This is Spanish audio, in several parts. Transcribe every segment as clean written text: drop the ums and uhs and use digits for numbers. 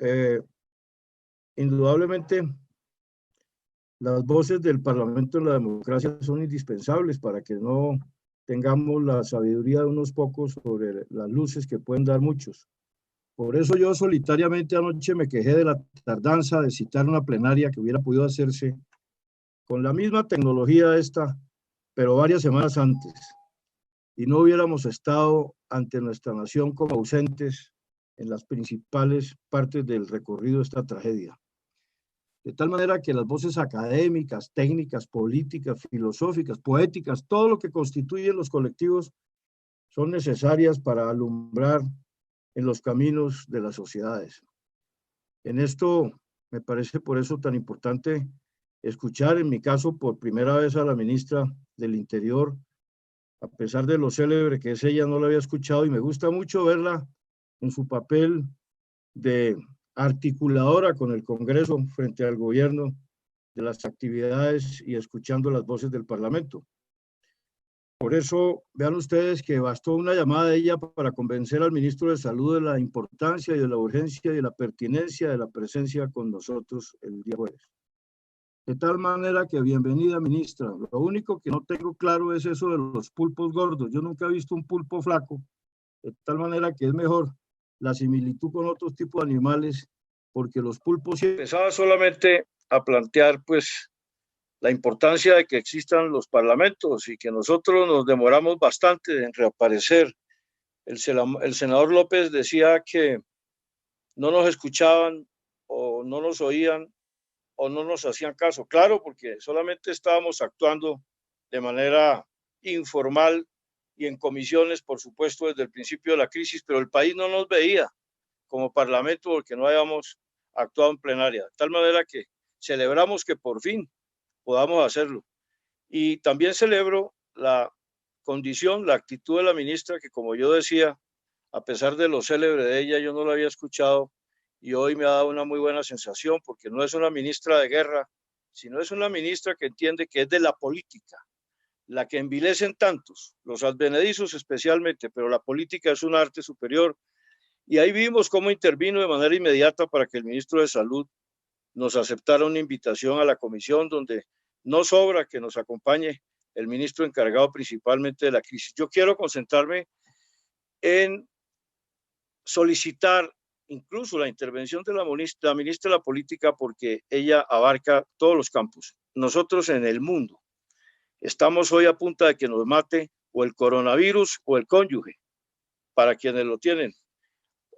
Eh, Indudablemente, las voces del Parlamento en la democracia son indispensables para que no tengamos la sabiduría de unos pocos sobre las luces que pueden dar muchos. Por eso yo solitariamente anoche me quejé de la tardanza de citar una plenaria que hubiera podido hacerse con la misma tecnología esta, pero varias semanas antes, y no hubiéramos estado ante nuestra nación como ausentes en las principales partes del recorrido de esta tragedia. De tal manera que las voces académicas, técnicas, políticas, filosóficas, poéticas, todo lo que constituye los colectivos son necesarias para alumbrar en los caminos de las sociedades. En esto me parece por eso tan importante escuchar, en mi caso, por primera vez a la ministra del Interior, a pesar de lo célebre que es ella, no la había escuchado y me gusta mucho verla en su papel de articuladora con el Congreso frente al gobierno de las actividades y escuchando las voces del Parlamento. Por eso, vean ustedes que bastó una llamada de ella para convencer al ministro de Salud de la importancia y de la urgencia y de la pertinencia de la presencia con nosotros el día jueves. De tal manera que bienvenida, ministra. Lo único que no tengo claro es eso de los pulpos gordos. Yo nunca he visto un pulpo flaco. De tal manera que es mejor la similitud con otros tipos de animales, porque los pulpos... Empezaba solamente a plantear, pues, la importancia de que existan los parlamentos y que nosotros nos demoramos bastante en reaparecer. El senador López decía que no nos escuchaban o no nos oían o no nos hacían caso. Claro, porque solamente estábamos actuando de manera informal y en comisiones, por supuesto, desde el principio de la crisis, pero el país no nos veía como parlamento porque no habíamos actuado en plenaria. De tal manera que celebramos que por fin podamos hacerlo. Y también celebro la condición, la actitud de la ministra, que como yo decía, a pesar de lo célebre de ella, yo no la había escuchado y hoy me ha dado una muy buena sensación porque no es una ministra de guerra, sino es una ministra que entiende que es de la política, la que envilecen tantos, los advenedizos especialmente, pero la política es un arte superior. Y ahí vimos cómo intervino de manera inmediata para que el ministro de Salud nos aceptara una invitación a la comisión donde no sobra que nos acompañe el ministro encargado principalmente de la crisis. Yo quiero concentrarme en solicitar incluso la intervención de la ministra de la Política porque ella abarca todos los campos. Nosotros en el mundo estamos hoy a punto de que nos mate o el coronavirus o el cónyuge, para quienes lo tienen,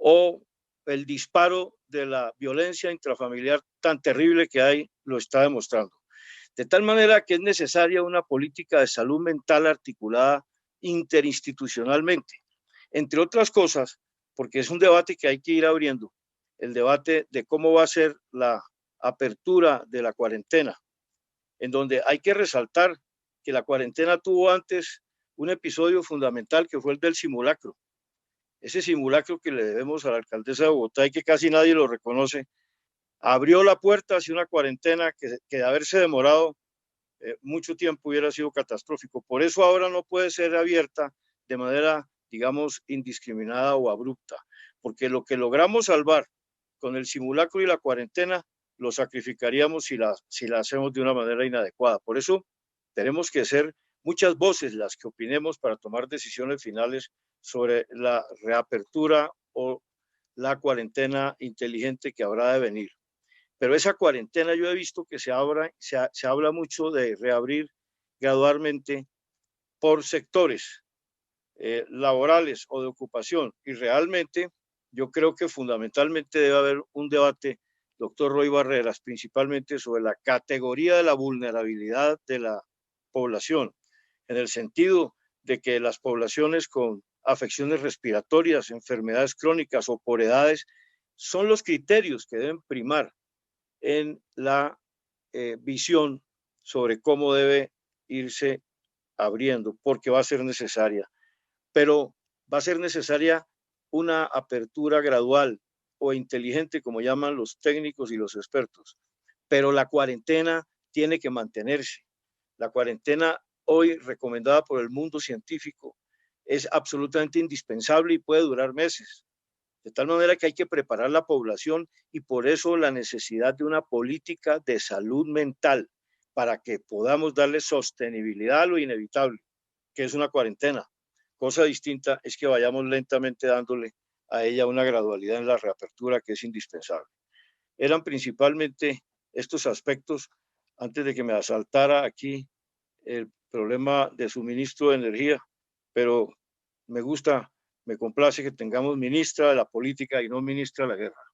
o el disparo de la violencia intrafamiliar tan terrible que hay lo está demostrando. De tal manera que es necesaria una política de salud mental articulada interinstitucionalmente, entre otras cosas, porque es un debate que hay que ir abriendo, el debate de cómo va a ser la apertura de la cuarentena, en donde hay que resaltar que la cuarentena tuvo antes un episodio fundamental que fue el del simulacro. Ese simulacro que le debemos a la alcaldesa de Bogotá y que casi nadie lo reconoce, abrió la puerta hacia una cuarentena que de haberse demorado mucho tiempo hubiera sido catastrófico. Por eso ahora no puede ser abierta de manera, digamos, indiscriminada o abrupta, porque lo que logramos salvar con el simulacro y la cuarentena lo sacrificaríamos si la hacemos de una manera inadecuada. Por eso tenemos que ser muchas voces las que opinemos para tomar decisiones finales sobre la reapertura o la cuarentena inteligente que habrá de venir. Pero esa cuarentena yo he visto que se habla mucho de reabrir gradualmente por sectores laborales o de ocupación y realmente yo creo que fundamentalmente debe haber un debate, doctor Roy Barreras, principalmente sobre la categoría de la vulnerabilidad de la población, en el sentido de que las poblaciones con afecciones respiratorias, enfermedades crónicas o por edades son los criterios que deben primar en la visión sobre cómo debe irse abriendo, porque va a ser necesaria. Pero va a ser necesaria una apertura gradual o inteligente, como llaman los técnicos y los expertos. Pero la cuarentena tiene que mantenerse. La cuarentena hoy recomendada por el mundo científico es absolutamente indispensable y puede durar meses. De tal manera que hay que preparar la población y por eso la necesidad de una política de salud mental para que podamos darle sostenibilidad a lo inevitable, que es una cuarentena. Cosa distinta es que vayamos lentamente dándole a ella una gradualidad en la reapertura que es indispensable. Eran principalmente estos aspectos antes de que me asaltara aquí el problema de suministro de energía, pero me gusta, me complace que tengamos ministra de la política y no ministra de la guerra.